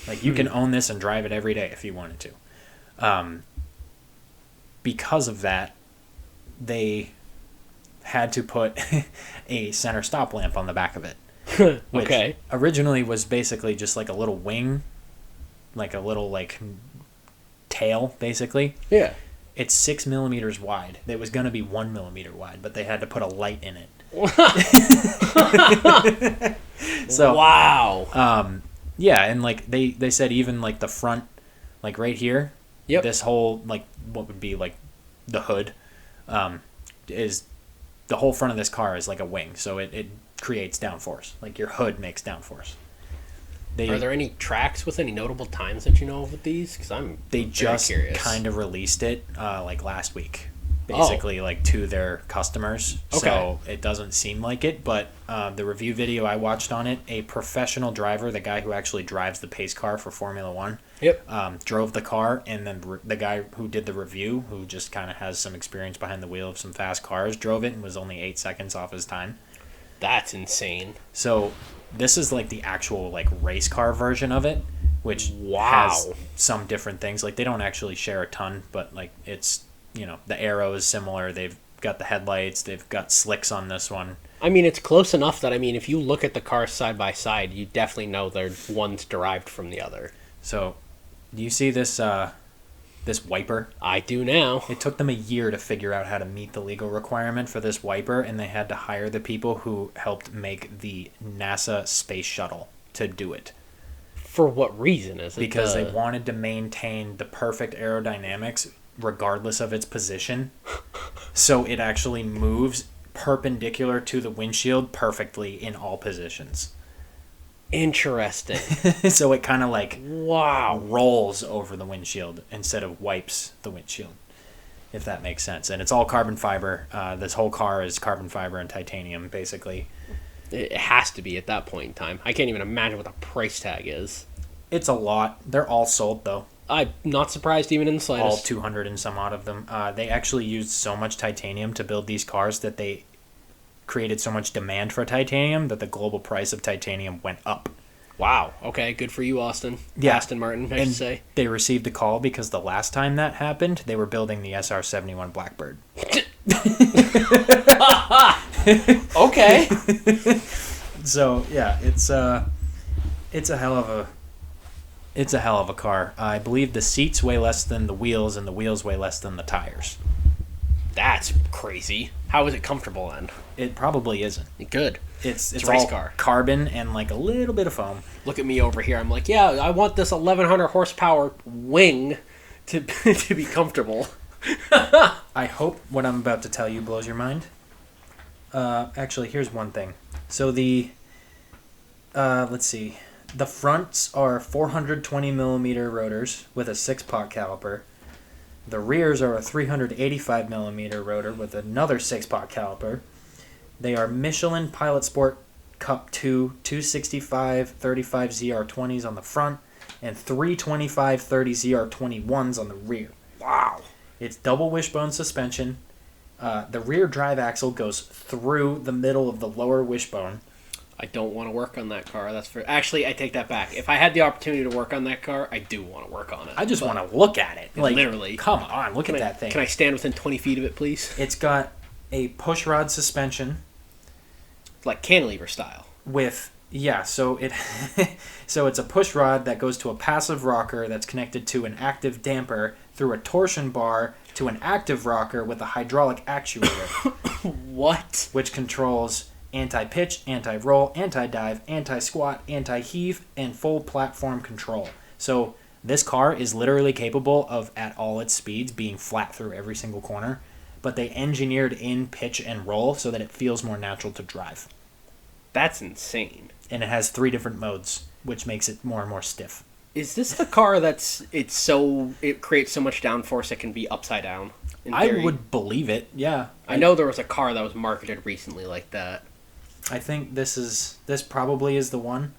Like, you can own this and drive it every day if you wanted to. Because of that, they had to put a center stop lamp on the back of it. Which originally was basically just like a little wing, like a little, like, tail, basically.
Yeah.
It's 6 millimeters wide. It was going to be 1 millimeter wide, but they had to put a light in it. So
wow.
Yeah, and like they said even like the front, like right here, this whole, like, what would be like the hood, is the whole front of this car is like a wing, so it creates downforce. Like, your hood makes downforce.
Are there any tracks with any notable times that you know of with these? Because
they just kind of released it like last week, basically, like, to their customers. So it doesn't seem like it, but the review video I watched on it, a professional driver, the guy who actually drives the pace car for Formula One, drove the car, and then the guy who did the review, who just kind of has some experience behind the wheel of some fast cars, drove it and was only 8 seconds off his time.
That's insane.
So this is like the actual, like, race car version of it, which has some different things. Like, they don't actually share a ton, but, like, it's, you know, the aero is similar. They've got the headlights. They've got slicks on this one.
I mean, it's close enough that, I mean, if you look at the cars side by side, you definitely know they're one's derived from the other.
So, do you see this this wiper?
I do now.
It took them a year to figure out how to meet the legal requirement for this wiper, and they had to hire the people who helped make the NASA space shuttle to do it.
For what reason is it?
Because they wanted to maintain the perfect aerodynamics regardless of its position. So it actually moves perpendicular to the windshield perfectly in all positions.
Interesting.
So it kind of like rolls over the windshield instead of wipes the windshield, if that makes sense. And it's all carbon fiber. This whole car is carbon fiber and titanium, basically.
It has to be at that point in time. I can't even imagine what the price tag is.
It's a lot. They're all sold, though.
I'm not surprised even in the slightest.
All 200 and some odd of them. They actually used so much titanium to build these cars that they created so much demand for titanium that the global price of titanium went up.
Wow. Okay, good for you, Austin.
Yeah.
Aston Martin, I should say.
They received a call because the last time that happened, they were building the SR-71 Blackbird.
Okay.
So, yeah, it's a hell of a It's a hell of a car. I believe the seats weigh less than the wheels, and the wheels weigh less than the tires.
That's crazy. How is it comfortable then?
It probably isn't.
Good.
It's
a race
all
car.
Carbon and like a little bit of foam.
Look at me over here. I'm like, yeah, I want this 1100 horsepower wing to to be comfortable.
I hope what I'm about to tell you blows your mind. Actually, here's one thing. So let's see. The fronts are 420 millimeter rotors with a 6-pot caliper. The rears are a 385 millimeter rotor with another 6-pot caliper. They are Michelin Pilot Sport Cup 2 265 35 ZR20s on the front and 325 30 ZR21s on the rear.
Wow.
It's double wishbone suspension. The rear drive axle goes through the middle of the lower wishbone.
I don't want to work on that car. Actually, I take that back. If I had the opportunity to work on that car, I do want to work on it.
I just want to look at it. Like,
literally.
Come on, look at that thing.
Can I stand within 20 feet of it, please?
It's got a push rod suspension.
Like cantilever style.
So it's a push rod that goes to a passive rocker that's connected to an active damper through a torsion bar to an active rocker with a hydraulic actuator.
What?
Which controls anti-pitch, anti-roll, anti-dive, anti-squat, anti-heave, and full platform control. So this car is literally capable of, at all its speeds, being flat through every single corner, but they engineered in pitch and roll so that it feels more natural to drive.
That's insane.
And it has 3 different modes, which makes it more and more stiff.
Is this the car it creates so much downforce it can be upside down?
I would believe it, yeah.
I know there was a car that was marketed recently like that.
I think this probably is the one.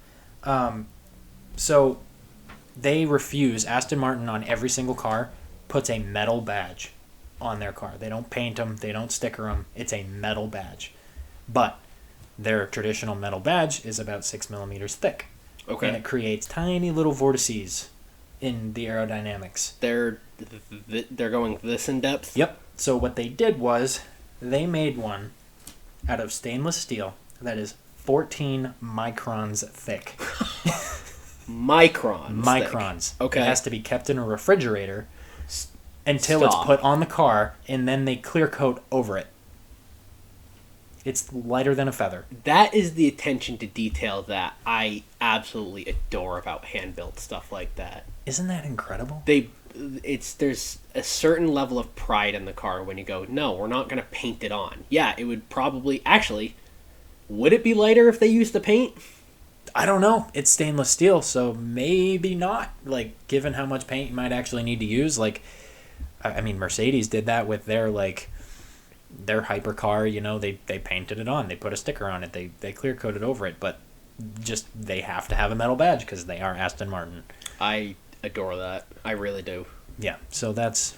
So they refuse. Aston Martin on every single car puts a metal badge on their car. They don't paint them. They don't sticker them. It's a metal badge. But their traditional metal badge is about 6 millimeters thick.
Okay.
And it creates tiny little vortices in the aerodynamics.
They're going this in depth?
Yep. So what they did was they made one out of stainless steel that is 14 microns thick.
Microns.
Thick.
Okay.
It has to be kept in a refrigerator until it's put on the car, and then they clear coat over it. It's lighter than a feather.
That is the attention to detail that I absolutely adore about hand-built stuff like that.
Isn't that incredible?
There's a certain level of pride in the car when you go, no, we're not going to paint it on. Yeah, it would probably... Actually, would it be lighter if they used the paint?
I don't know. It's stainless steel, so maybe not. Like, given how much paint you might actually need to use, like... I mean, Mercedes did that with their hypercar, they painted it on. They put a sticker on it. They clear-coated over it, but just they have to have a metal badge because they are Aston Martin.
I adore that. I really do.
Yeah, so that's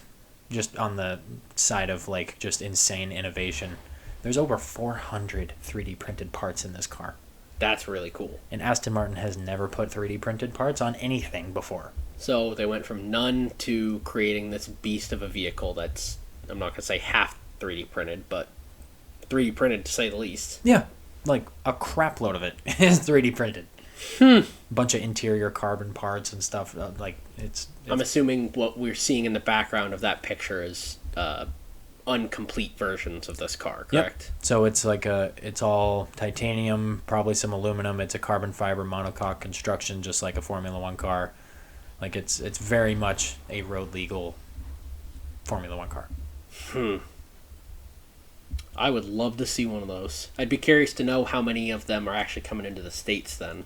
just on the side of, just insane innovation. There's over 400 3D printed parts in this car.
That's really cool.
And Aston Martin has never put 3D printed parts on anything before.
So they went from none to creating this beast of a vehicle that's, I'm not going to say half 3D printed, but 3D printed to say the least.
Yeah, like a crap load of it is 3D printed. Bunch of interior carbon parts and stuff. It's
I'm assuming what we're seeing in the background of that picture is incomplete versions of this car, correct?
Yep. So it's it's all titanium, probably some aluminum. It's a carbon fiber monocoque construction, just like a Formula One car. It's very much a road legal Formula One car.
I would love to see one of those. I'd be curious to know how many of them are actually coming into the States then.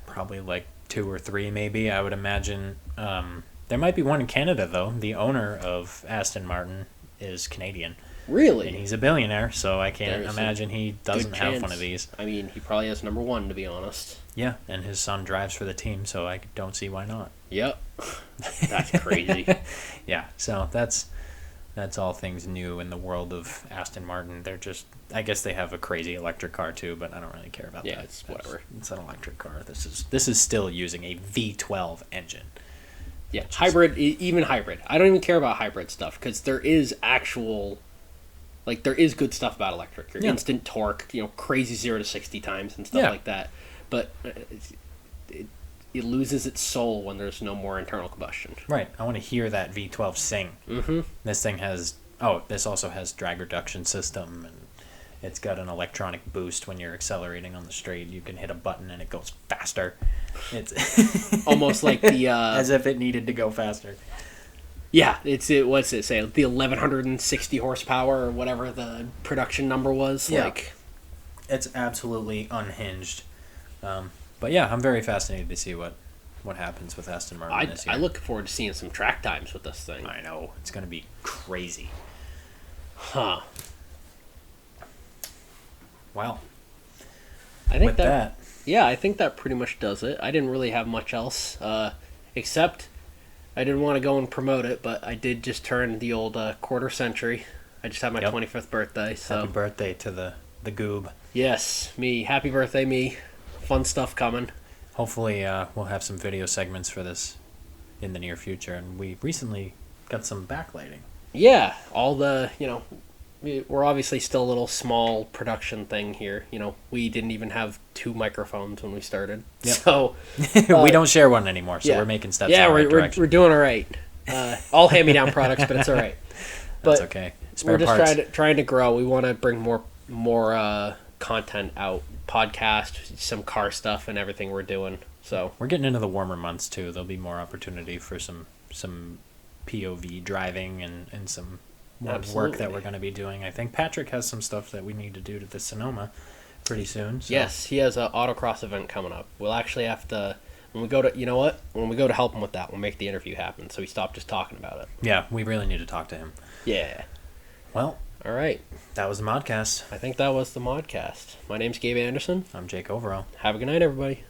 Probably 2 or 3 maybe, I would imagine. There might be one in Canada, though. The owner of Aston Martin is Canadian.
Really?
And he's a billionaire, so I can't imagine he doesn't have one of these.
I mean, he probably has number 1, to be honest.
Yeah, and his son drives for the team, so I don't see why not.
Yep. That's crazy.
Yeah, so that's all things new in the world of Aston Martin. They're just... I guess they have a crazy electric car, too, but I don't really care about that.
Yeah, it's whatever.
It's an electric car. This is still using a V12 engine.
Yeah, hybrid, even hybrid. I don't even care about hybrid stuff, because there is actual... there is good stuff about electric. Your instant torque, crazy 0 to 60 times and stuff like that. But it loses its soul when there's no more internal combustion.
Right. I want to hear that V12 sing.
Mm-hmm.
This thing has... this also has drag reduction system, and it's got an electronic boost when you're accelerating on the straight. You can hit a button and it goes faster. It's
almost like the...
as if it needed to go faster.
Yeah, what's it say? The 1160 horsepower or whatever the production number was.
Yeah.
Like,
it's absolutely unhinged. But yeah, I'm very fascinated to see what happens with Aston Martin this year.
I look forward to seeing some track times with this thing.
I know. It's going to be crazy.
Huh.
Well,
I think
with that...
Yeah, I think that pretty much does it. I didn't really have much else, except I didn't want to go and promote it, but I did just turn the old quarter century. I just had my 25th birthday. So
happy birthday to the goob.
Yes, me. Happy birthday, me. Fun stuff coming.
Hopefully we'll have some video segments for this in the near future, and we recently got some backlighting.
Yeah, all the, we're obviously still a little small production thing here. We didn't even have 2 microphones when we started. Yep. So
we don't share one anymore, so we're making steps in the right direction.
We're doing all right. All hand-me-down products, but it's all right. But
that's okay.
We're just trying to grow. We want to bring more content out, podcast, some car stuff, and everything we're doing. So
we're getting into the warmer months too. There'll be more opportunity for some POV driving and some more work that we're going to be doing. I think Patrick has some stuff that we need to do to the Sonoma pretty soon. So.
Yes, he has an autocross event coming up. We'll actually have to, when we go to help him with that, we'll make the interview happen, so we stop just talking about it.
Yeah, we really need to talk to him.
Yeah.
Well,
all right.
That was the Modcast.
I think that was the Modcast. My name's Gabe Anderson.
I'm Jake Overall.
Have a good night, everybody.